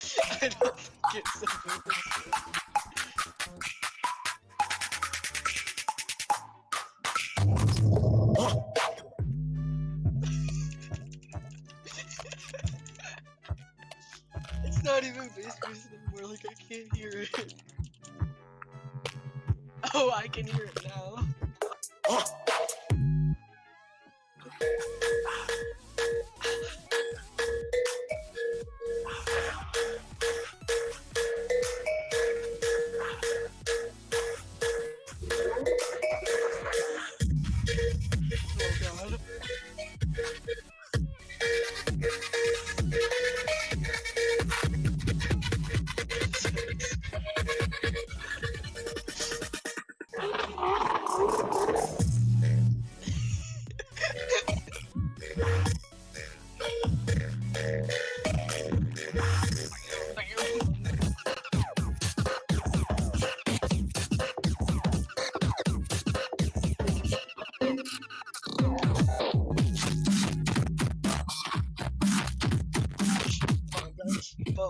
I don't think it's a It's not even bass boost anymore, like I can't hear it. Oh, I can hear it now. Oh god. Oh, guys. Well,